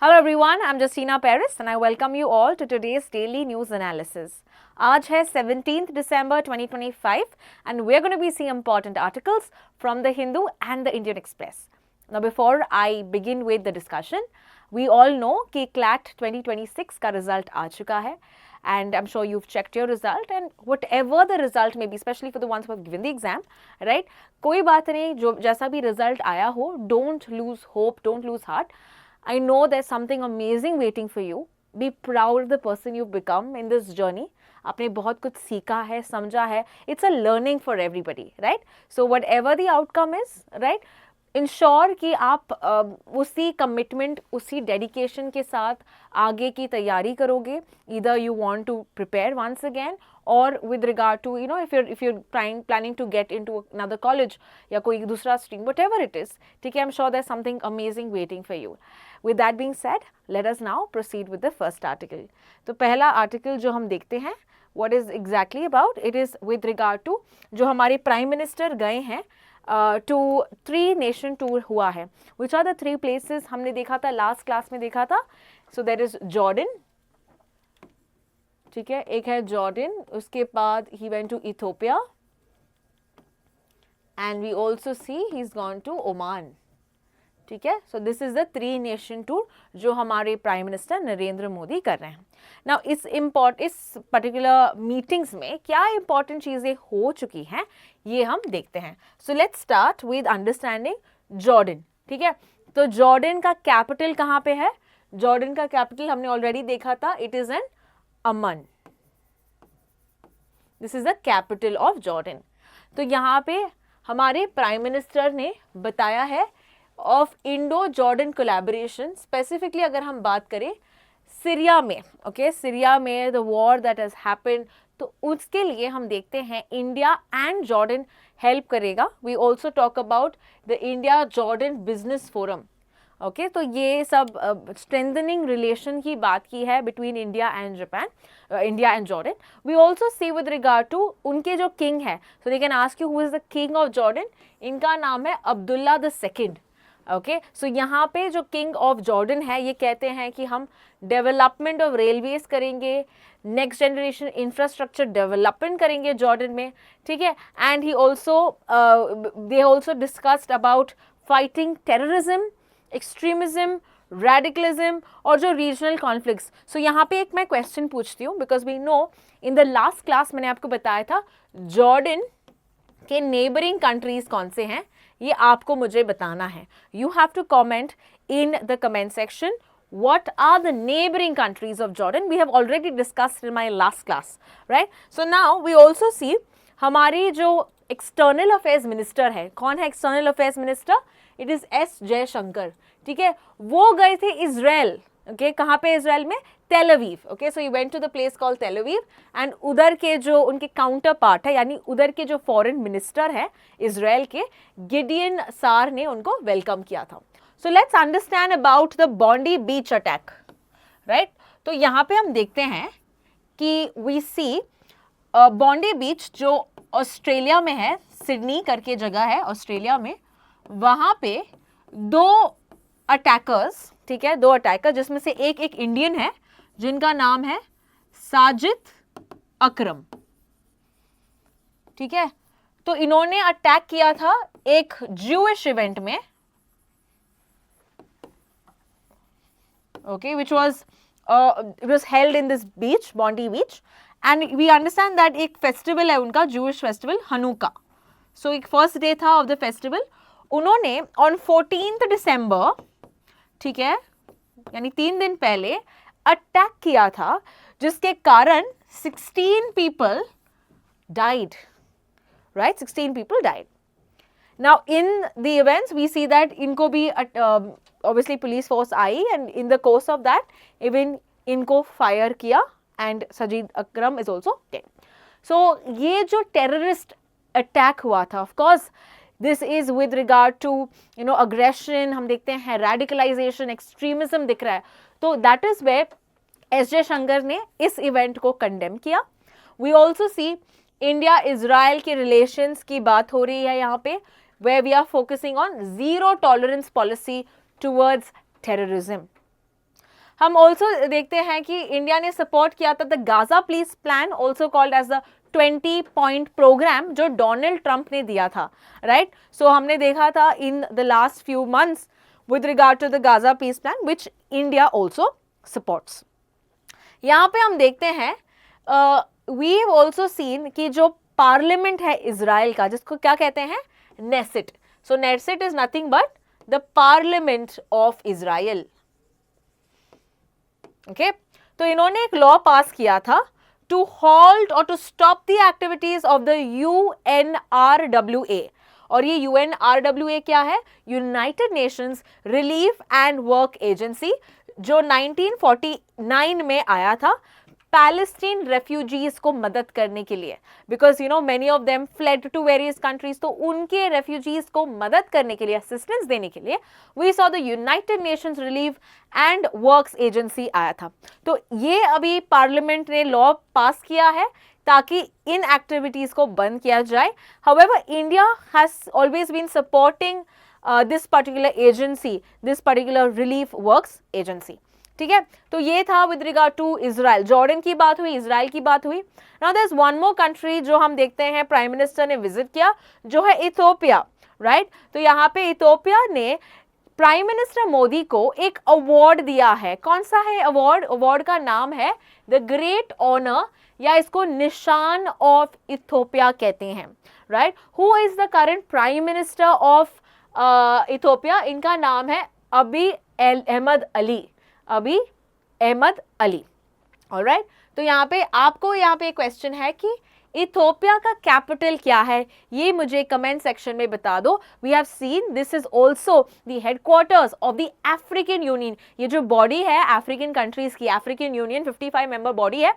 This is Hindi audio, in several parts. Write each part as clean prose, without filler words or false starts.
Hello everyone, I'm Justina Paris and I welcome you all to today's daily news analysis. आज है 17th December 2025 and we're going to be seeing important articles from the Hindu and the Indian Express. Now before I begin with the discussion, we all know कि CLAT 2026 का result आ चुका है and I'm sure you've checked your result and whatever the result may be, especially for the ones who have given the exam, right? कोई बात नहीं, जो जैसा भी result आया हो, don't lose hope, don't lose heart. I know there's something amazing waiting for you. Be proud of the person you've become in this journey. आपने बहुत कुछ सीखा है, समझा है. It's a learning for everybody, right? So whatever the outcome is, right? Ensure कि आप उसी commitment, उसी dedication के साथ आगे की तैयारी करोगे. Either you want to prepare once again or with regard to, if you're planning to get into another college या कोई दूसरा stream, whatever it is, ठीक है, I'm sure there's something amazing waiting for you. With that being said, let us now proceed with the first article. तो पहला article जो हम देखते हैं, what is exactly about? It is with regard to जो हमारे Prime Minister गए हैं to 3 nation tour हुआ है. Which are the 3 places हमने देखा था, last class में देखा था. So there is Jordan, ठीक है, एक है Jordan, उसके बाद he went to Ethiopia and we also see he's gone to Oman. ठीक है, so this is the 3 nation tour जो हमारे प्राइम मिनिस्टर नरेंद्र मोदी कर रहे हैं. नाउ इस पर्टिकुलर मीटिंग्स में क्या इंपॉर्टेंट चीज़ें हो चुकी हैं ये हम देखते हैं. So let's start with understanding Jordan. ठीक है, तो जॉर्डन का कैपिटल कहाँ पे है? जॉर्डन का कैपिटल हमने ऑलरेडी देखा था, it is an Amman. This is the capital of Jordan. तो यहाँ पे हमारे प्राइम मिनिस्टर ने बताया है of Indo Jordan collaboration. Specifically अगर हम बात करें सीरिया में, ओके, सीरिया में the war that has happened, तो उसके लिए हम देखते हैं इंडिया एंड जॉर्डन हेल्प करेगा. We also talk about the India Jordan business forum. Okay, तो ये सब स्ट्रेंथनिंग रिलेशन की बात की है between India and Japan, India and Jordan. We also see with regard to उनके जो किंग है, so they can ask you who is the king of Jordan. इनका नाम है Abdullah the second. Okay, so यहाँ पे जो किंग ऑफ जॉर्डन है ये कहते हैं कि हम डेवलपमेंट ऑफ रेलवेज करेंगे, नेक्स्ट जनरेशन इंफ्रास्ट्रक्चर डेवलपमेंट करेंगे जॉर्डन में. ठीक है, and he also they also discussed about fighting terrorism, extremism, radicalism और जो रीजनल कॉन्फ्लिक्ट्स. सो यहाँ पे एक मैं क्वेश्चन पूछती हूँ because we know in the last class मैंने आपको बताया था जॉर्डन के नेबरिंग कंट्रीज कौन से हैं, ये आपको मुझे बताना है. You have to comment in the comment section what are the neighboring countries of Jordan. We have already discussed in my last class, right? So now we also see हमारी जो एक्सटर्नल अफेयर्स मिनिस्टर है, कौन है external affairs minister? It is S Jaishankar. ठीक है, वो गए थे इजराइल. ओके, कहाँ पे इजराइल में? Tel Aviv. Okay, so you went to the place call Tel Aviv and उधर के जो उनके काउंटर पार्ट है, यानी उधर के जो फॉरेन मिनिस्टर है इजराइल के, गिडियन सार ने उनको वेलकम किया था. So let's understand about the Bondi beach attack, right? तो यहाँ पे हम देखते हैं कि वी सी बॉन्डी बीच जो ऑस्ट्रेलिया में है, सिडनी करके जगह है ऑस्ट्रेलिया में, वहाँ पे 2 अटैकर्स, ठीक है, 2 अटैकर जिसमें से एक इंडियन है जिनका नाम है साजिद अकरम. ठीक है, तो इन्होंने अटैक किया था एक ज्यूइश इवेंट में, okay, which was it was held in this beach, Bondi Beach, and we understand that एक फेस्टिवल है उनका, Jewish फेस्टिवल हनुका. सो एक फर्स्ट डे था ऑफ द फेस्टिवल. उन्होंने ऑन 14th दिसंबर, ठीक है, यानी 3 दिन पहले अटैक किया था जिसके कारण 16 people died, right? 16 people died. Now in the events we see that इनको भी obviously police force I and in the course of that even इनको fire किया and Sajid Akram is also dead. So ये जो terrorist attack हुआ था, of course this is with regard to aggression. हम देखते हैं radicalization, extremism दिख रहा है, तो that is where S Jaishankar ने इस इवेंट को कंडेम किया. We also see India Israel के रिलेशंस की बात हो रही है यहाँ पे, where we are focusing on zero tolerance policy towards terrorism. हम ऑल्सो देखते हैं कि इंडिया ने सपोर्ट किया था the Gaza peace plan, also called as the 20 point programme, जो डोनाल्ड ट्रंप ने दिया था, राइट। सो हमने देखा था in the last few months with regard to the Gaza peace plan, which India also supports. यहाँ पे हम देखते हैं we have also seen कि जो पार्लियामेंट है इजराइल का, जिसको क्या कहते हैं, Knesset. So Knesset is nothing but the parliament of Israel. Okay, तो इन्होंने एक लॉ पास किया था टू हॉल्ट और to stop the activities of the UNRWA. और ये UNRWA क्या है, United Nations relief and work agency, जो 1949 में आया था पैलेस्टीन रेफ्यूजीज को मदद करने के लिए, because you know many of them fled to various countries. तो उनके रेफ्यूजीज को मदद करने के लिए, असिस्टेंस देने के लिए we saw the United Nations relief and works agency आया था. तो ये अभी पार्लियामेंट ने लॉ पास किया है ताकि इन एक्टिविटीज को बंद किया जाए. However India has always been supporting this particular agency, this particular relief works agency. ठीक है, तो ये था with regard to Israel. Jordan की बात हुई, इजराइल की बात हुई. Now there is one more country जो हम देखते हैं प्राइम मिनिस्टर ने विजिट किया, जो है इथियोपिया, राइट. तो यहाँ पे इथियोपिया ने प्राइम मिनिस्टर मोदी को एक अवार्ड दिया है. कौन सा है अवार्ड? अवार्ड का नाम है द ग्रेट ऑनर, या इसको निशान ऑफ इथियोपिया कहते हैं, right. Who is the current prime minister of Ethiopia? इनका नाम है अबी अहमद अली. अबी अहमद अली. ऑलराइट, तो यहाँ पे आपको यहाँ पे क्वेश्चन है कि इथियोपिया का कैपिटल क्या है, ये मुझे कमेंट सेक्शन में बता दो. We have seen this is also the headquarters of the African Union. ये जो बॉडी है अफ्रीकन कंट्रीज की, अफ्रीकन यूनियन 55 मेंबर बॉडी है,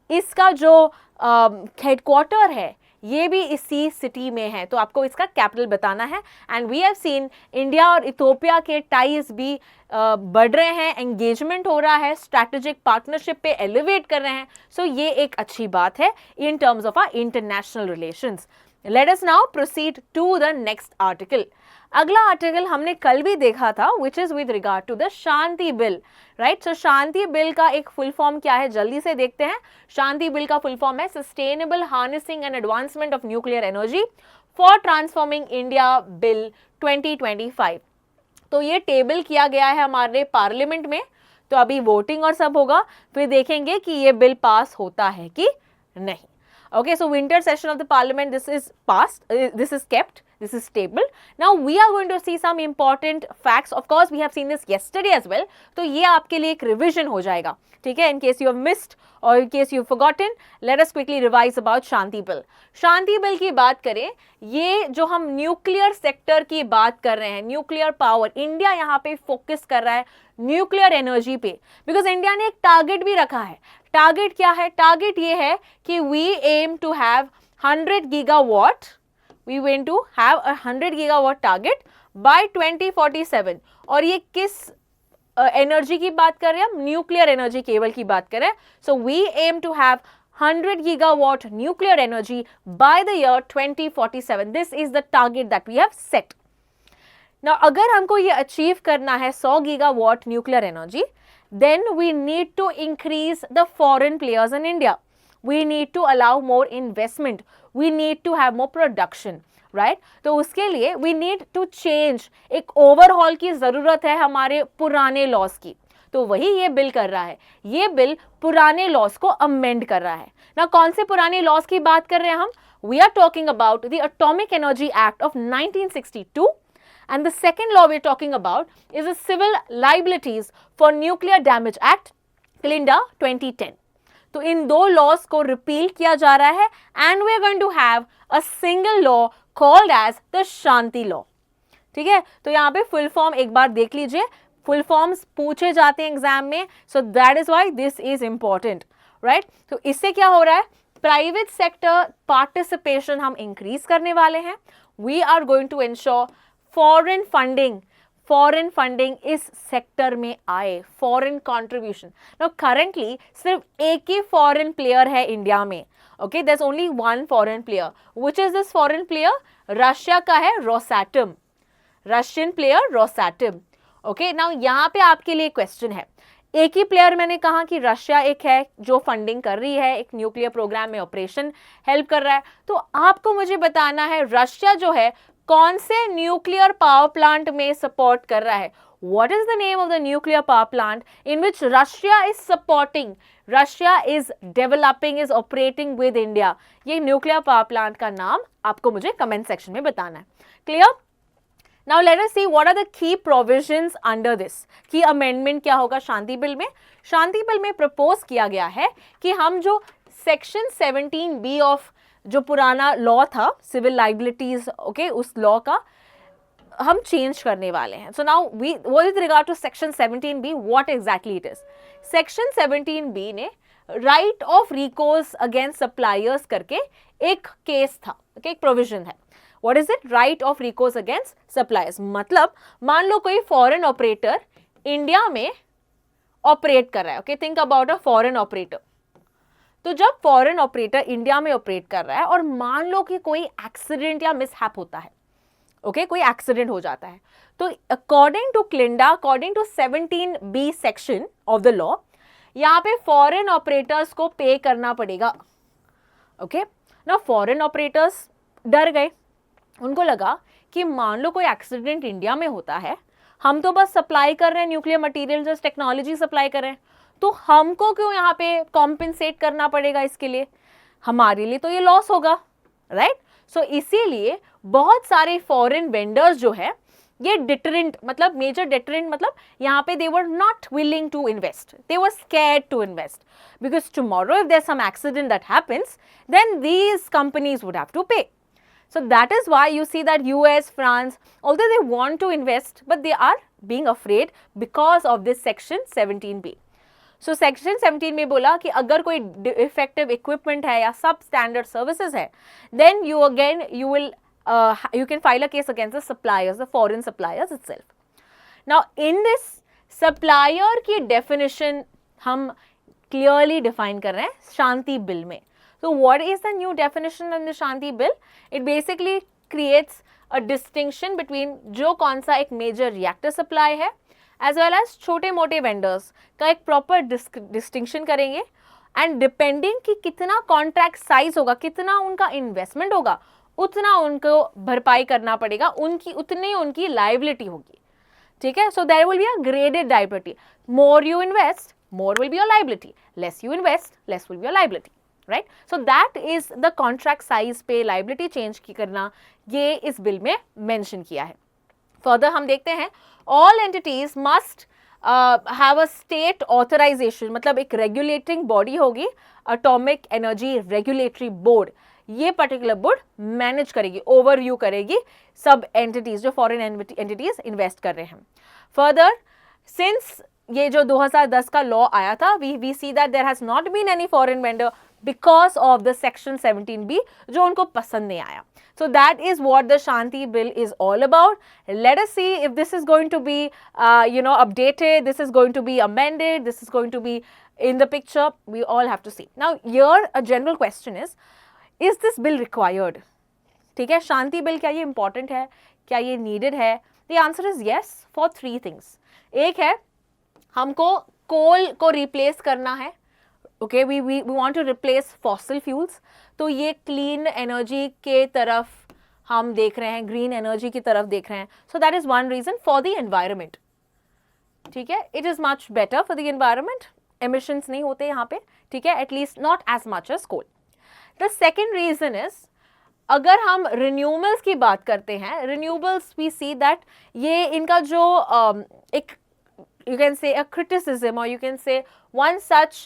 इसका जो हेडक्वार्टर है ये भी इसी सिटी में है. तो आपको इसका कैपिटल बताना है. And we have seen India और इथियोपिया के टाइज भी बढ़ रहे हैं, एंगेजमेंट हो रहा है, स्ट्रैटेजिक पार्टनरशिप पे एलिवेट कर रहे हैं. सो ये एक अच्छी बात है in terms of our international relations. Let us now proceed to the next article. अगला आर्टिकल हमने कल भी देखा था, which is with regard to the Shanti bill, right. So Shanti bill का एक फुल फॉर्म क्या है, जल्दी से देखते हैं. शांति बिल का फुल फॉर्म है sustainable harnessing and advancement of nuclear energy for transforming India bill 2025. तो ये टेबल किया गया है हमारे पार्लियामेंट में. तो अभी वोटिंग और सब होगा, फिर देखेंगे कि ये बिल पास होता है कि नहीं. Okay, so winter session of the parliament, this is passed, this is kept, this is stable. Now we are going to see some important facts. Of course we have seen this yesterday as well. तो ये आपके लिए एक रिविजन हो जाएगा, ठीक है. In case you have missed or in case you have forgotten, let us quickly revise about Shanti bill. Shanti bill की बात करें, ये जो हम न्यूक्लियर सेक्टर की बात कर रहे हैं, न्यूक्लियर पावर, इंडिया यहाँ पे फोकस कर रहा है न्यूक्लियर एनर्जी पे, बिकॉज इंडिया ने एक टारगेट भी रखा है. टारगेट क्या है? टारगेट ये है कि we aim to have 100 gigawatt, we aim to have 100 gigawatt target by 2047. और ये किस एनर्जी की बात कर रहे हैं हम? न्यूक्लियर एनर्जी केवल की बात कर रहे हैं. So we aim to have 100 gigawatt nuclear energy by the year 2047. This is the target that we have set. Now, अगर हमको ये अचीव करना है 100 gigawatt nuclear energy, then we need to increase the foreign players in India. We need to allow more investment. We need to have more production, right? तो उसके लिए we need to change. एक ओवरहॉल की ज़रूरत है हमारे पुराने लॉस की. तो वही ये बिल कर रहा है. ये बिल पुराने लॉस को अमेंड कर रहा है ना. कौन से पुराने लॉस की बात कर रहे हैं हम? We are talking about the atomic energy act of 1962. And the second law we're talking about is the Civil Liabilities for Nuclear Damage Act, Kalinda 2010. तो इन दो लॉस को रिपील किया जा रहा है and we are going to have a single law called as the Shanti law. ठीक है, तो यहाँ पे फुल फॉर्म एक बार देख लीजिए. फुल फॉर्म्स पूछे जाते हैं एग्जाम में, so that is why this is important, right. तो इससे क्या हो रहा है? प्राइवेट सेक्टर पार्टिसिपेशन हम इंक्रीज करने वाले हैं. We are going to ensure foreign funding इस सेक्टर में आए, फॉरेन कंट्रीब्यूशन. नाउ करंटली सिर्फ एक ही फॉरेन प्लेयर है इंडिया में. Okay, there is only one foreign player. Which is this foreign player? Russia का है Rosatom, Russian player Rosatom. Okay, now यहाँ पे आपके लिए क्वेश्चन है, एक ही प्लेयर मैंने कहा कि रशिया एक है जो फंडिंग कर रही है, एक न्यूक्लियर प्रोग्राम में ऑपरेशन हेल्प कर रहा है। तो आपको मुझे बताना है रशिया जो है कौन से न्यूक्लियर पावर प्लांट में सपोर्ट कर रहा है। What is the name of the nuclear power plant in which Russia is supporting, Russia is developing, is operating with India? ये न्यूक्लियर पावर प्लांट का नाम आपको मुझे कमेंट सेक्शन में बताना है। Clear? Now let us see what are the key provisions under this. Key amendment क्या होगा शांति बिल में? शांति बिल में प्रपोज किया गया है कि हम जो सेक्शन 17B ऑफ जो पुराना लॉ था सिविल लाइबिलिटीज, ओके, उस लॉ का हम चेंज करने वाले हैं। So now we with regard to section 17B what exactly it is. Section 17B ने right of recourse against suppliers करके एक केस था, okay, एक प्रोविजन है। What is it? Right of recourse against suppliers मतलब मान लो कोई फॉरेन ऑपरेटर इंडिया में ऑपरेट कर रहा है, okay, think about a foreign operator. तो जब फॉरेन ऑपरेटर इंडिया में ऑपरेट कर रहा है और मान लो कि कोई एक्सीडेंट या मिसहैप होता है, ओके, कोई एक्सीडेंट हो जाता है, तो अकॉर्डिंग टू क्लिंडा, according to 17B section of the law, यहाँ पे फॉरेन ऑपरेटर्स को पे करना पड़ेगा। ओके, ना फॉरेन ऑपरेटर्स डर गए, उनको लगा कि मान लो कोई एक्सीडेंट इंडिया में होता है, हम तो बस सप्लाई कर रहे हैं nuclear material, just technology supply कर रहे हैं, तो हमको क्यों यहाँ पे कॉम्पेंसेट करना पड़ेगा इसके लिए? हमारे लिए तो ये लॉस होगा, राइट? सो इसीलिए बहुत सारे फॉरेन वेंडर्स जो है ये डिटरेंट मतलब मेजर डिटरेंट मतलब यहाँ पे they were not willing to invest, they were scared to invest because tomorrow if there some accident that happens then these companies would have to pay. So that is why you see that US, France, although they want to invest, but they are being afraid because of this section 17B. So section 17 में बोला कि अगर कोई defective equipment है या substandard services है, then you can file a case against the suppliers, the foreign suppliers itself. Now in this supplier की definition हम clearly define कर रहे हैं शांति बिल में. So what is the new definition in the Shanti Bill? It basically creates a distinction between जो कौन सा एक major reactor supply है as well as छोटे मोटे vendors का एक proper distinction करेंगे and depending कि कितना contract size होगा, कितना उनका investment होगा, उतना उनको भरपाई करना पड़ेगा, उतनी उनकी liability होगी, ठीक है? So there will be a graded liability. More you invest, more will be your liability. Less you invest, less will be your liability. Right, so that is the contract size पे लाइबिलिटी चेंज की करना, ये इस बिल में मेंशन किया है. फर्दर हम देखते हैं all entities must have a state authorization, मतलब एक रेगुलेटिंग बॉडी होगी, एटॉमिक एनर्जी रेगुलेटरी बोर्ड. ये पर्टिकुलर बोर्ड मैनेज करेगी, ओवरव्यू करेगी सब एंटिटीज जो फॉरेन एंटिटीज इन्वेस्ट कर रहे हैं. फर्दर सिंस ये जो 2010 का लॉ आया था, we see that there has not been any foreign vendor because of the section 17B जो उनको पसंद नहीं आया. So that is what the Shanti Bill is all about. Let us see if this is going to be updated, this is going to be amended, this is going to be in the picture. We all have to see. Now here a general question is this bill required? ठीक है, शांति बिल क्या ये important है, क्या ये needed है? The answer is yes for 3 things. एक है हमको कोल को replace करना है. Okay, we want to replace fossil fuels. तो ये clean energy के तरफ हम देख रहे हैं, green energy की तरफ देख रहे हैं. So that is one reason for the environment. ठीक है, it is much better for the environment. Emissions नहीं होते यहाँ पे, ठीक है, at least not as much as coal. The second reason is अगर हम renewables की बात करते हैं, renewables we see that ये इनका जो एक you can say a criticism or you can say one such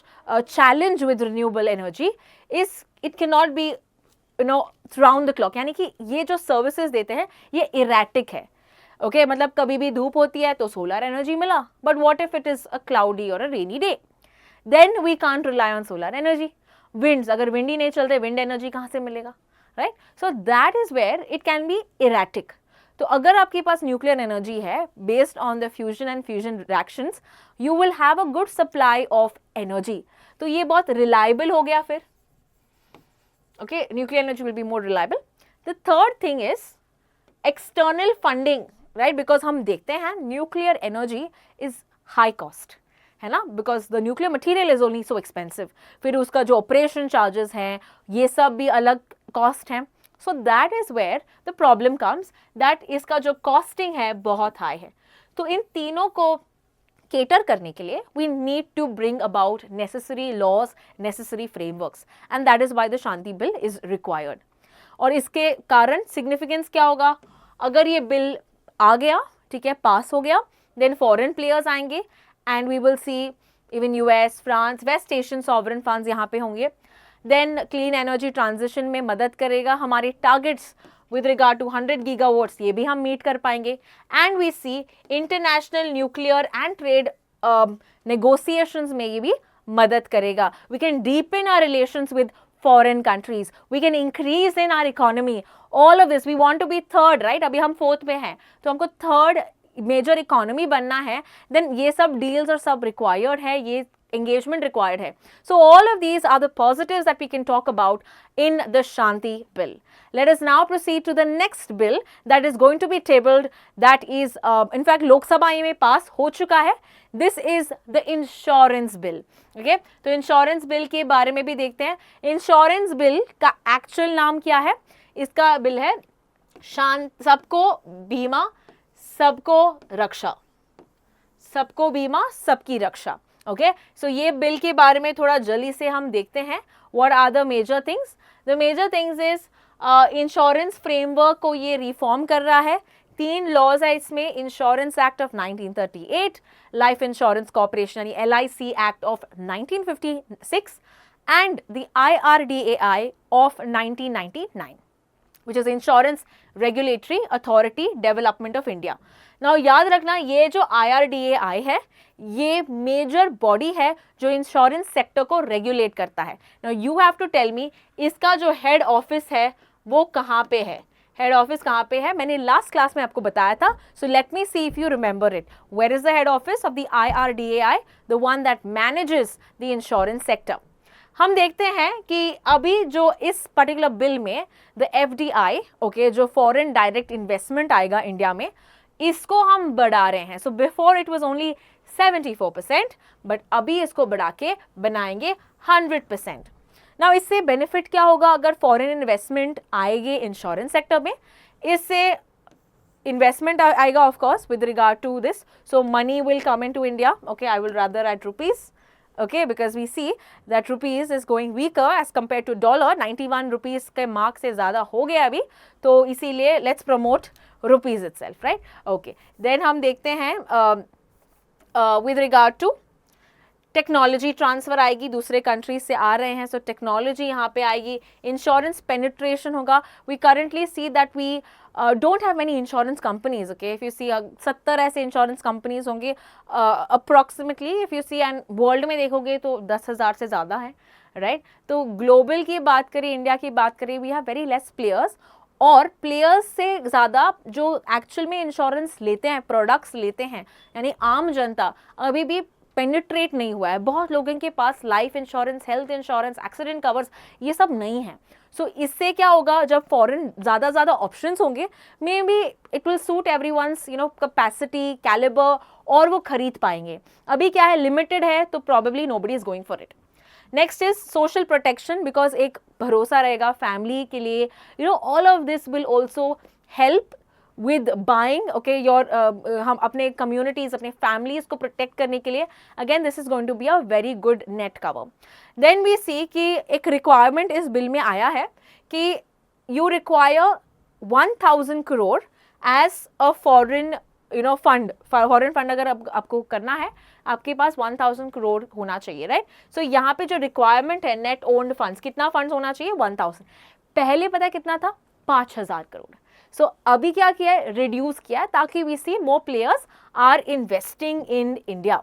challenge with renewable energy is it cannot be round the clock. यानी कि ये जो services देते हैं ये erratic है. Okay, मतलब कभी भी धूप होती है तो solar energy मिला, but what if it is a cloudy or a rainy day? Then we can't rely on solar energy. Winds, अगर wind ही नहीं चल रहे, wind energy कहाँ से मिलेगा, right? So that is where it can be erratic. तो अगर आपके पास न्यूक्लियर एनर्जी है based on the fusion and fusion reactions, you will have a good supply of energy. तो ये बहुत रिलायबल हो गया फिर. Okay, nuclear energy will be more reliable. The third thing is external funding, right, because हम देखते हैं nuclear energy is high cost, है ना, because the nuclear material is only so expensive, फिर उसका जो ऑपरेशन चार्जेस हैं ये सब भी अलग कॉस्ट हैं. So that is where the problem comes, that इसका जो कॉस्टिंग है बहुत हाई है. तो इन तीनों को केटर करने के लिए we need to bring about necessary laws, necessary frameworks, and that is why the Shanti bill is required. और इसके कारण सिग्निफिकेंस क्या होगा, अगर ये बिल आ गया, ठीक है, पास हो गया, देन फॉरेन प्लेयर्स आएंगे and we will see even US, France, West Asian sovereign funds यहाँ पे होंगे. देन क्लीन एनर्जी ट्रांजिशन में मदद करेगा, हमारे targets with regard to 100 gigawatts ये भी हम मीट कर पाएंगे. And we see international nuclear and trade negotiations में ये भी मदद करेगा. We can deepen our relations with foreign countries, we can increase in our economy. All of this we want to be third, right, अभी हम फोर्थ में हैं तो हमको थर्ड मेजर इकोनॉमी बनना है. देन ये सब डील्स और सब रिक्वायर्ड है, ये engagement required hai. So all of these are the positives that we can talk about in the Shanti bill. Let us now proceed to the next bill that is going to be tabled, that is in fact Lok Sabha mein pass ho chuka hai. This is the insurance bill. Okay, तो insurance bill के बारे में भी देखते हैं. Insurance bill का actual नाम क्या है, इसका बिल है सबको बीमा सबको रक्षा, सबको बीमा सबकी रक्षा. ओके, सो ये बिल के बारे में थोड़ा जल्दी से हम देखते हैं. What are the major things? The major things is insurance framework को ये रिफॉर्म कर रहा है. 3 लॉज है इसमें, insurance act of 1938, life insurance corporation यानी LIC act of 1956 and the IRDAI of 1999 which is insurance regulatory authority development of India. Now याद रखना, ये जो IRDAI है ये मेजर बॉडी है जो इंश्योरेंस सेक्टर को रेगुलेट करता है. Now you have to tell me इसका जो हेड ऑफिस है वो कहाँ पे है, हेड ऑफिस कहाँ पे है? मैंने लास्ट क्लास में आपको बताया था. So let me see if you remember it. Where is the head office of the IRDAI, the one that manages the insurance sector. हम देखते हैं कि अभी जो इस पर्टिकुलर बिल में द FDI, ओके, जो फॉरेन डायरेक्ट इन्वेस्टमेंट आएगा इंडिया में, इसको हम बढ़ा रहे हैं. So before it was only 74%, but अभी इसको बढ़ा के बनाएंगे 100%. नाउ इससे बेनिफिट क्या होगा अगर फॉरेन इन्वेस्टमेंट आएगी इंश्योरेंस सेक्टर में? इससे इन्वेस्टमेंट आएगा of course with regard to this. So money will come in to India. Okay, I will rather at rupees. Okay, because we see that rupees is going weaker as compared to dollar. 91 rupees के मार्क से ज़्यादा हो गया अभी, तो इसीलिए let's promote rupees itself, right? Okay, then हम देखते हैं with regard to technology transfer आएगी, दूसरे कंट्रीज से आ रहे हैं, सो टेक्नोलॉजी यहाँ पे आएगी. इंश्योरेंस पेनिट्रेशन होगा. We currently see that we don't have many insurance companies. Okay, if you see 70 ऐसे इंश्योरेंस कंपनीज होंगे approximately. If you see and world में देखोगे तो 10,000 से ज़्यादा है, राइट? तो ग्लोबल की बात करें, इंडिया की बात करें, we have very less players. और प्लेयर्स से ज़्यादा जो एक्चुअल में इंश्योरेंस लेते हैं, प्रोडक्ट्स लेते हैं, यानी आम जनता अभी भी पेनिट्रेट नहीं हुआ है. बहुत लोगों के पास life insurance, health insurance, accident covers ये सब नहीं है. सो इससे क्या होगा, जब फॉरेन ज़्यादा ऑप्शंस होंगे, maybe it will suit everyone's capacity, calibre, और वो खरीद पाएंगे. अभी क्या है, लिमिटेड है, तो probably nobody is going for it. Next is social protection, because एक भरोसा रहेगा फैमिली के लिए. All of this will also help with buying, okay, your हम अपने communities, अपने families को protect करने के लिए, again this is going to be a very good net cover. Then we see कि एक requirement इस bill में आया है कि you require 1,000 crore as a foreign fund. foreign fund अगर आपको करना है, आपके पास 1,000 करोड़ होना चाहिए, राइट? सो यहाँ पे जो रिक्वायरमेंट है नेट ओन्ड फंड्स, कितना फंड्स होना चाहिए? 1,000. पहले पता कितना था? 5,000 करोड़. सो अभी क्या किया है, रिड्यूस किया है, ताकि we see more players are investing in India.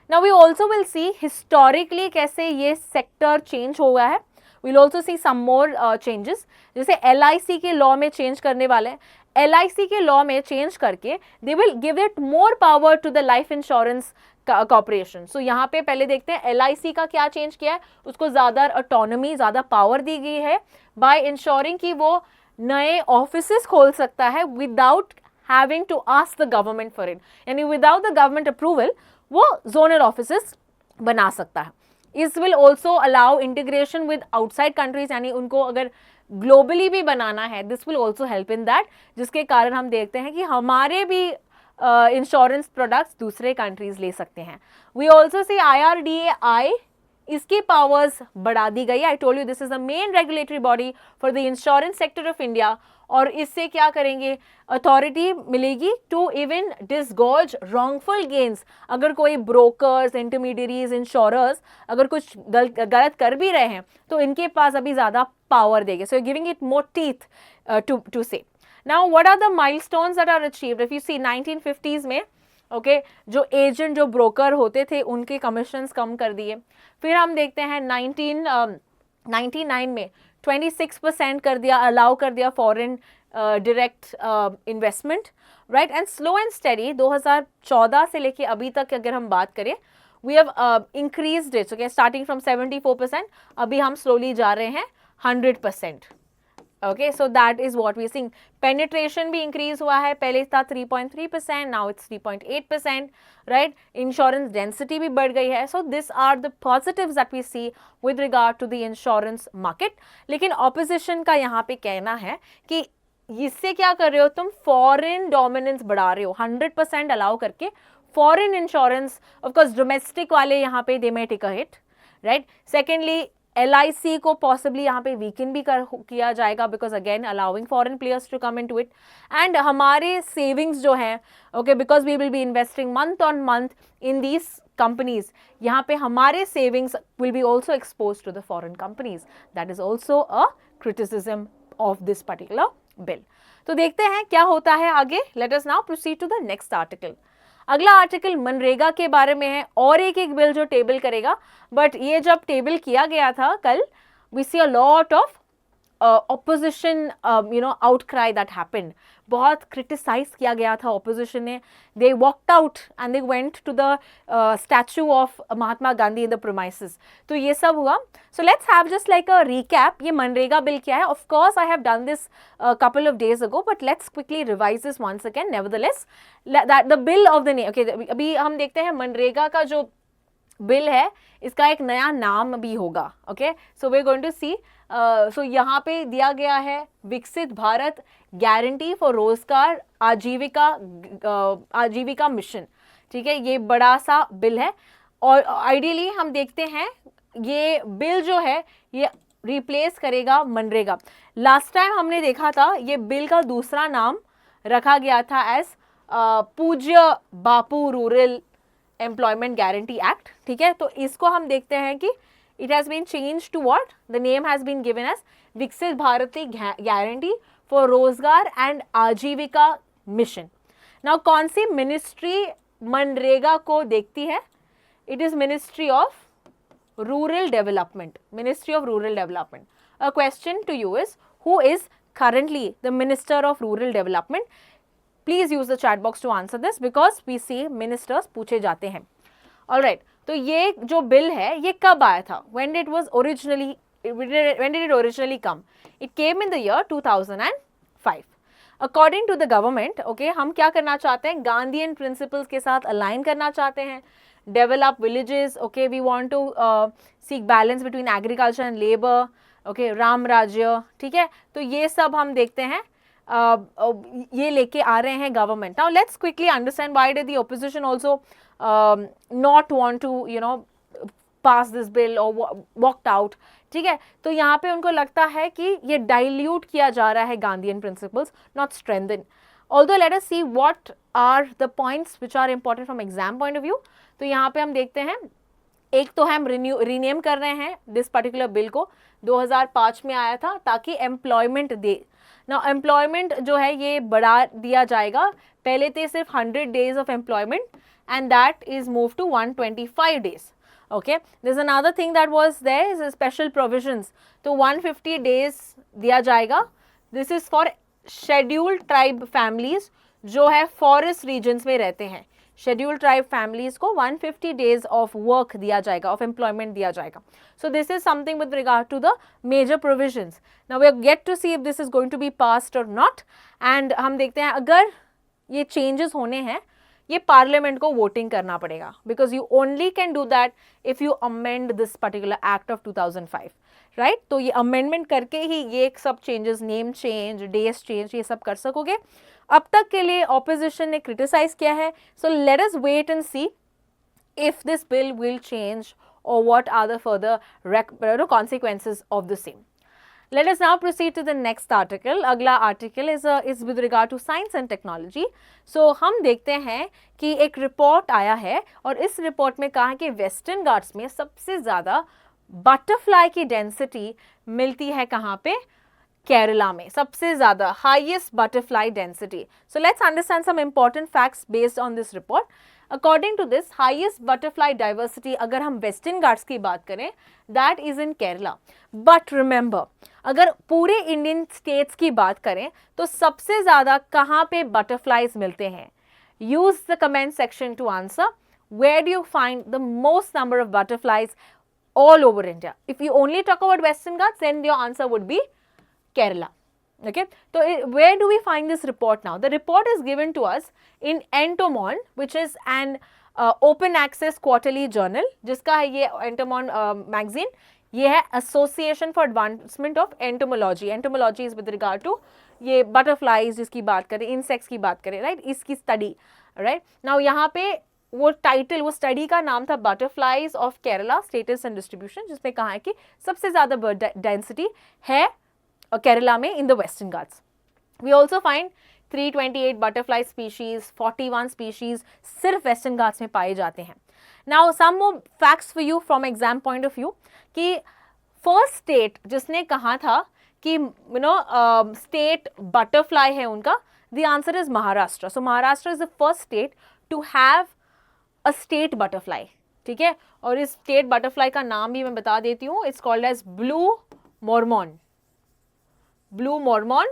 Now we also will see historically कैसे ये सेक्टर चेंज हो गया है. We'll also see some more changes, जैसे LIC के लॉ में चेंज करने वाले हैं. LIC के लॉ में चेंज करके they will give it more power to the life insurance corporation. So यहाँ पे पहले देखते हैं LIC का क्या चेंज किया है. उसको ज़्यादा ऑटोनॉमी, ज़्यादा पावर दी गई है बाय इंश्योरिंग कि वो नए ऑफिसेस खोल सकता है without having to ask the government for it. यानी विदाउट द गवर्नमेंट अप्रूवल वो जोनल ऑफिसेस बना सकता है। इस will also allow integration with outside countries, यानी उनको अगर ग्लोबली भी बनाना है, this will also help in that, जिसके कारण हम देखते हैं कि हमारे भी इंश्योरेंस प्रोडक्ट्स दूसरे कंट्रीज ले सकते हैं। वी ऑल्सो सी IRDAI, इसकी पावर्स बढ़ा दी गई। I told you this is the main regulatory body for the insurance sector of India, और इससे क्या करेंगे, अथॉरिटी मिलेगी टू इवन डिसगॉर्ज रॉन्गफुल गेन्स। अगर कोई ब्रोकर्स, इंटरमीडियरीज, इंश्योरर्स अगर कुछ गलत कर भी रहे हैं तो इनके पास अभी ज़्यादा पावर देंगे। So giving it more teeth to say. Now what are the milestones that are achieved? If you see 1950s में जो एजेंट, जो ब्रोकर होते थे, उनके कमीशंस कम कर दिए। फिर हम देखते हैं 1999 में 26% कर दिया, अलाउ कर दिया foreign direct investment, right. And slow and steady 2014 से लेके अभी तक अगर हम बात करें, we have increased it, starting from 74%, अभी हम स्लोली जा रहे हैं 100%। Okay, so that is what we are seeing. Penetration भी increase हुआ है, पहले था 3.3%, now it's 3.8%, right? Insurance density भी बढ़ गई है. So these are the positives that we see with regard to the insurance market. लेकिन opposition का यहाँ पे कहना है कि इससे क्या कर रहे हो तुम, foreign dominance बढ़ा रहे हो, 100% allow करके foreign insurance, of course domestic वाले यहाँ पे they may take a hit, right? Secondly, LIC को पॉसिबली यहाँ पे वीकन भी किया जाएगा, because again allowing foreign players to come into it. And हमारे सेविंग्स जो हैं, okay, because we will be investing month on month in these companies, यहाँ पे हमारे savings will be also expose to the foreign companies. That is also a criticism of this particular bill. तो देखते हैं क्या होता है आगे। Let us now proceed to the next article. अगला आर्टिकल मनरेगा के बारे में है, और एक बिल जो टेबल करेगा, बट ये जब टेबल किया गया था कल, we see a lot of opposition, outcry that happened. बहुत क्रिटिसाइज किया गया था ऑपोजिशन ने। They walked out and they went to the statue of Mahatma Gandhi in the premises. तो ये सब हुआ। So let's have just like a recap, ये मनरेगा बिल क्या है। Of course I have done this couple of days ago, but let's quickly revise this once again. Nevertheless, that the bill of the name, okay, अभी हम देखते हैं मनरेगा का जो बिल है, इसका एक नया नाम भी होगा। Okay, so we are going to see, so यहाँ पे दिया गया है विकसित भारत गारंटी फॉर रोजगार आजीविका मिशन। ठीक है, ये बड़ा सा बिल है, और आइडियली हम देखते हैं ये बिल जो है ये रिप्लेस करेगा मनरेगा। लास्ट टाइम हमने देखा था ये बिल का दूसरा नाम रखा गया था as Pujya Bapu rural employment guarantee act. ठीक है, तो इसको हम देखते हैं कि it has been change to what, the name has been given as Viksit Bharatiya guarantee for Rozgar and Ajeevika mission. Now कौन सी मिनिस्ट्री मनरेगा को देखती है? It is ministry of rural development, ministry of rural development. A question to you is, who is currently the Minister of Rural Development? Please use the chat box to answer this because we see ministers पूछे जाते हैं। All right, तो ये जो बिल है ये कब आया था? When did it originally come? It came in the year 2005. According to the government, okay, हम क्या करना चाहते हैं? गांधीयन प्रिंसिपल्स के साथ अलाइन करना चाहते हैं। Develop villages, okay, we want to seek balance between agriculture and labor, okay, Ram राज्य। ठीक है, तो ये सब हम देखते हैं, ये लेके आ रहे हैं government. Now let's quickly understand why did the opposition also not want to pass this bill और वॉकड आउट। ठीक है, तो यहाँ पे उनको लगता है कि ये डाइल्यूट किया जा रहा है Gandhian principles, not strengthen. Although let us see what are the points which are important from exam point of view. तो यहाँ पे हम देखते हैं, एक तो हम रीनेम कर रहे हैं दिस पर्टिकुलर बिल को, 2005 में आया था, ताकि एम्प्लॉयमेंट दे। ना एम्प्लॉयमेंट जो है ये बढ़ा दिया जाएगा, पहले थे सिर्फ 100 days of employment and that is move to 125 days। Okay, this another thing that was there is special provisions, तो 150 days दिया जाएगा। This is for scheduled tribe families जो है फॉरेस्ट रीजन्स में रहते हैं। शेड्यूल्ड ट्राइब फैमिलीज को 150 days ऑफ वर्क दिया जाएगा, ऑफ एम्प्लॉयमेंट दिया जाएगा। So this is something with regard to the major provisions. Now we are get to see if this is going to be passed और नॉट। एंड हम देखते हैं अगर ये चेंजेस होने हैं, ये पार्लियामेंट को वोटिंग करना पड़ेगा, because you only can do that if you amend this particular act of 2005, right. तो ये अमेंडमेंट करके ही ये सब changes, name change, days change, ये सब कर सकोगे। अब तक के लिए ऑपोजिशन ने क्रिटिसाइज किया है, so let us wait and see if this bill will change or what are the further consequences of the same. Let us now proceed to the next article. अगला article is with regard to science and technology. So हम देखते हैं कि एक रिपोर्ट आया है और इस रिपोर्ट में कहा है कि वेस्टर्न घाट्स में सबसे ज़्यादा बटरफ्लाई की डेंसिटी मिलती है कहाँ पे? केरला में सबसे ज़्यादा highest butterfly density. So let's understand some important facts based on this report. According to this, highest butterfly diversity अगर हम वेस्टर्न घाट्स की बात करें, that is in Kerala. But remember, अगर पूरे इंडियन स्टेट्स की बात करें तो सबसे ज़्यादा कहाँ पे बटरफ्लाइज मिलते हैं? Use the comment section to answer. Where do you find the most number of butterflies all over India? If you only talk about Western Ghats, then your answer would be Kerala. Okay, so where do we find this report now? The report is given to us in Entomon, which is an open access quarterly journal, जिसका है ये Entomon magazine. ये है Association for Advancement of Entomology. Entomology is with regard to ये butterflies जिसकी बात करें, insects की बात करें, right? इसकी study, right? Now यहाँ पे वो टाइटल, वो स्टडी का नाम था butterflies of Kerala status and distribution, जिसमें कहा है कि सबसे ज़्यादा बर्ड डेंसिटी है केरला में in the Western Ghats. We also find 328 butterfly species, 41 species सिर्फ Western Ghats में पाए जाते हैं. Now some more facts for you from exam point of view कि first state जिसने कहा था कि state butterfly है उनका, the answer is Maharashtra. So Maharashtra is the first state to have a state butterfly. ठीक है, और इस state butterfly का नाम भी मैं बता देती हूँ. It's called as blue mormon. Blue Mormon,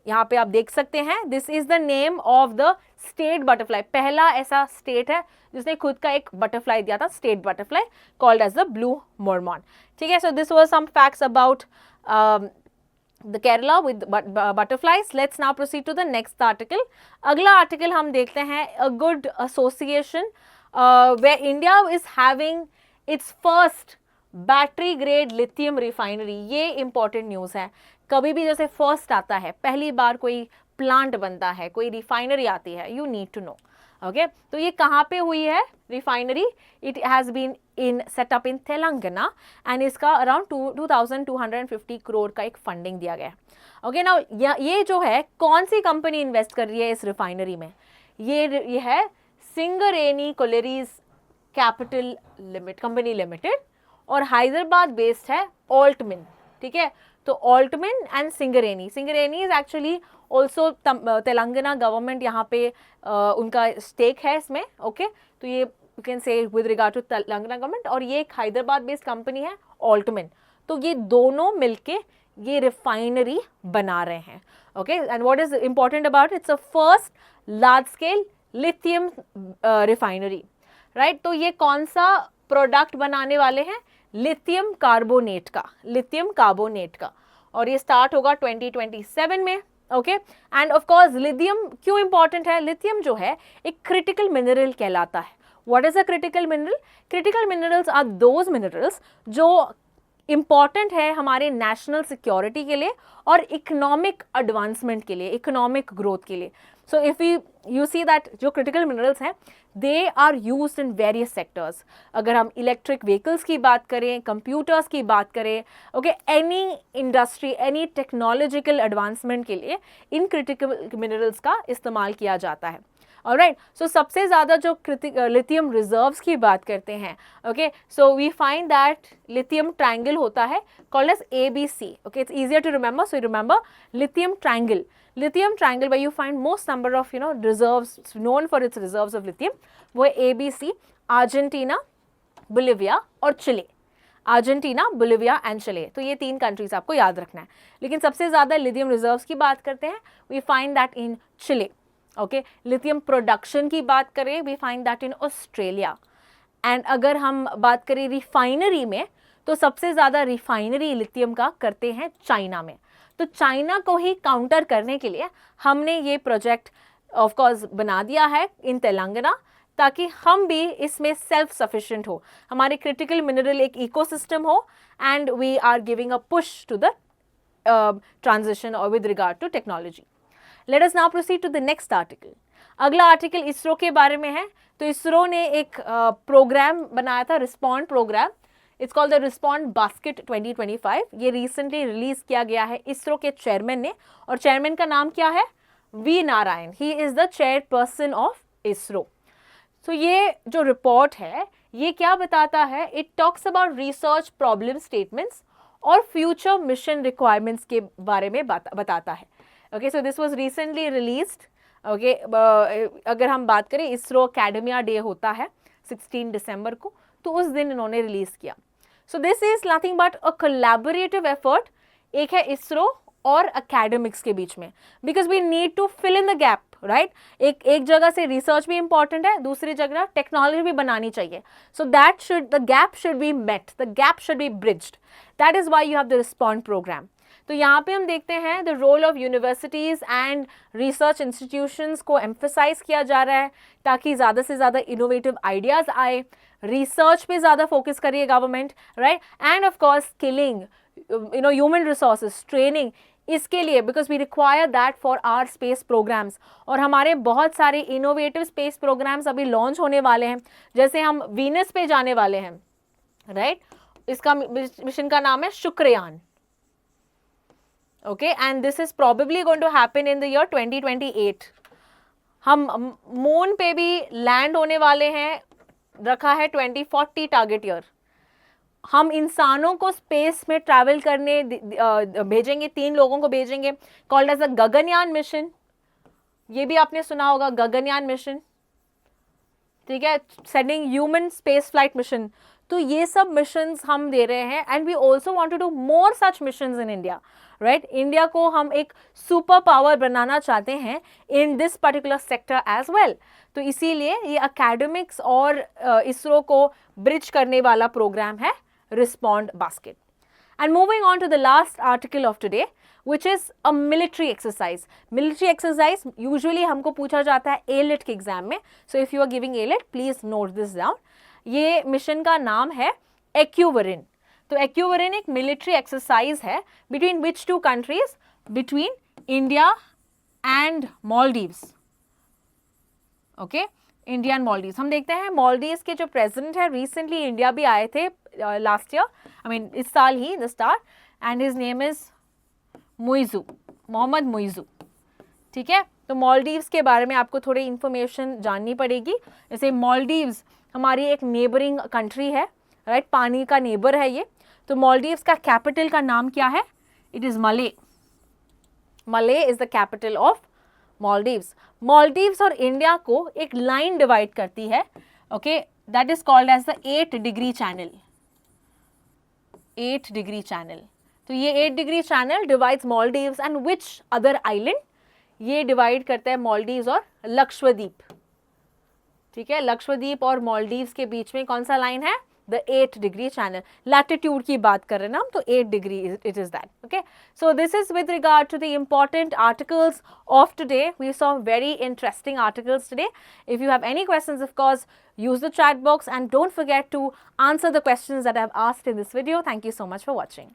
यहाँ पे आप देख सकते हैं, this is the name of the state butterfly. पहला ऐसा स्टेट है जिसने खुद का एक बटरफ्लाई दिया था, state butterfly called as the blue mormon. ठीक है, so this was some facts about the Kerala with butterflies. Let's now proceed to the next article. अगला आर्टिकल हम देखते हैं, a good association where India is having its first battery grade lithium refinery. ये इंपॉर्टेंट न्यूज़ है. कभी भी जैसे फर्स्ट आता है, पहली बार कोई प्लांट बनता है, कोई रिफाइनरी आती है, you need to know. Okay, तो ये कहाँ पे हुई है refinery? It has been in setup in Telangana and इसका अराउंड 2250 करोड़ का एक फंडिंग दिया गया है. ओके, नाउ ये जो है कौन सी कंपनी इन्वेस्ट कर रही है इस रिफाइनरी में? ये है Singareni collieries capital company limited और हैदराबाद बेस्ड है ऑल्टमिन. ठीक है, तो Altmin and Singareni. Singareni is actually also Telangana government यहाँ पे उनका स्टेक है इसमें. ओके, तो ये you can say with regard to Telangana government, और ये एक हैदराबाद बेस्ड कंपनी है ऑल्टमिन. तो ये दोनों मिलके ये रिफाइनरी बना रहे हैं. Okay, and what is important about it's a first large scale lithium refinery, right. तो ये कौन सा प्रोडक्ट बनाने वाले हैं? लिथियम कार्बोनेट का, और ये स्टार्ट होगा 2027 में. Okay, and of course lithium क्यों इंपॉर्टेंट है? लिथियम जो है एक क्रिटिकल मिनरल कहलाता है. What is a critical mineral? Critical minerals are those minerals जो इम्पॉर्टेंट है हमारे नेशनल सिक्योरिटी के लिए और इकोनॉमिक एडवांसमेंट के लिए, इकोनॉमिक ग्रोथ के लिए. So if you see that जो क्रिटिकल मिनरल्स हैं they are used in various sectors. अगर हम इलेक्ट्रिक व्हीकल्स की बात करें, कंप्यूटर्स की बात करें, okay, any industry, any technological advancement के लिए इन क्रिटिकल मिनरल्स का इस्तेमाल किया जाता है. ऑलराइट, सो सबसे ज़्यादा जो लिथियम रिजर्व्स की बात करते हैं, okay, so we find that lithium triangle होता है called as ABC. Okay, it's easier to remember, so remember lithium triangle. Lithium triangle where you find most number of reserves known for its reserves of lithium, वो ABC, अर्जेंटीना, बोलिविया और चिले. अर्जेंटीना, बोलिविया एंड चिले, तो ये 3 कंट्रीज आपको याद रखना है. लेकिन सबसे ज़्यादा लिथियम रिजर्व्स की बात करते हैं, we find that in Chile. Okay, lithium production की बात करें, we find that in Australia. And अगर हम बात करें रिफाइनरी में, तो सबसे ज़्यादा रिफाइनरी लिथियम का करते हैं चाइना में. तो चाइना को ही काउंटर करने के लिए हमने ये प्रोजेक्ट ऑफ कोर्स बना दिया है इन तेलंगाना, ताकि हम भी इसमें सेल्फ सफिशिएंट हो, हमारे क्रिटिकल मिनरल एक इकोसिस्टम हो, and we are giving a push to the transition और with regard to technology. Let us now proceed to the next article. अगला आर्टिकल इसरो के बारे में है. तो इसरो ने एक प्रोग्राम बनाया था, respond program. It's called the respond basket 2025. ये रिसेंटली रिलीज किया गया है इसरो के चेयरमैन ने, और चेयरमैन का नाम क्या है? V Narayan. He is the chairperson of ISRO. तो ये जो रिपोर्ट है ये क्या बताता है? It talks about research problem statements और फ्यूचर मिशन रिक्वायरमेंट्स के बारे में बताता है. Okay, so this was recently released. Okay, अगर हम बात करें, इसरो एकेडमिया डे होता है 16 दिसंबर को, तो उस दिन इन्होंने रिलीज किया. So this is nothing but a collaborative effort. एक है इसरो और एकेडमिक्स के बीच में, because we need to fill in the gap, right. एक जगह से रिसर्च भी इंपॉर्टेंट है, दूसरी जगह टेक्नोलॉजी भी बनानी चाहिए. So that should, the gap should be met, the gap should be bridged. That is why you have the respond program. तो यहाँ पे हम देखते हैं the role of universities and research institutions को एम्फेसाइज किया जा रहा है, ताकि ज़्यादा से ज़्यादा इनोवेटिव आइडियाज़ आए. रिसर्च पे ज़्यादा फोकस करिए government, right. And of course skilling, human resources, training, इसके लिए, because we require that for our space programs. और हमारे बहुत सारे इनोवेटिव स्पेस प्रोग्राम्स अभी लॉन्च होने वाले हैं. जैसे हम वीनस पे जाने वाले हैं, राइट. इसका मिशन का नाम है Shukrayaan. Okay, and this is probably going to happen in the year 2028. हम मून पे भी लैंड होने वाले हैं, रखा है 2040 टारगेट ईयर. हम इंसानों को स्पेस में ट्रैवल करने भेजेंगे, 3 लोगों को भेजेंगे, called as a Gaganyaan mission. ये भी आपने सुना होगा, गगनयान मिशन, ठीक है. Sending human space flight mission. तो ये सब मिशंस हम दे रहे हैं, and we also want to do more such missions in India, right. India को हम एक सुपर पावर बनाना चाहते हैं in this particular sector as well. तो इसीलिए ये एकेडमिक्स और इसरो को ब्रिज करने वाला प्रोग्राम है respond basket. And moving on to the last article of today, which is a military exercise. Military exercise usually हमको पूछा जाता है ALET के एग्जाम में. So if you are giving ALET, please note this down. ये मिशन का नाम है एक्यूवरिन. तो एक्यूवरिन एक मिलिट्री एक्सरसाइज है between which 2 countries? Between India and Maldives. Okay, India and Maldives. हम देखते हैं मालदीव्स के जो प्रेसिडेंट है, रिसेंटली इंडिया भी आए थे लास्ट ईयर, आई मीन इस साल ही, the star, and his name is Muizzu, Mohamed Muizzu. ठीक है, तो मालदीव्स के बारे में आपको थोड़ी इंफॉर्मेशन जाननी पड़ेगी. जैसे मालदीव्स हमारी एक नेबरिंग कंट्री है, राइट. पानी का नेबर है ये. तो मालदीव्स का कैपिटल का नाम क्या है? It is Male. Male is the capital of Maldives. Maldives और इंडिया को एक लाइन डिवाइड करती है, okay, that is called as the 8 degree channel. 8 degree channel. तो ये 8 degree channel divides Maldives and which other island? ये डिवाइड करता है मालदीव्स और लक्षद्वीप. ठीक है, लक्षद्वीप और मालदीव्स के बीच में कौन सा लाइन है? The 8 degree channel. लैटिट्यूड की बात कर रहे हैं ना हम, तो 8 degree it is that. Okay, so this is with regard to the important articles of today. We saw very interesting articles today. If you have any questions, of course, use the chat box and don't forget to answer the questions that I have asked in this video. Thank you so much for watching.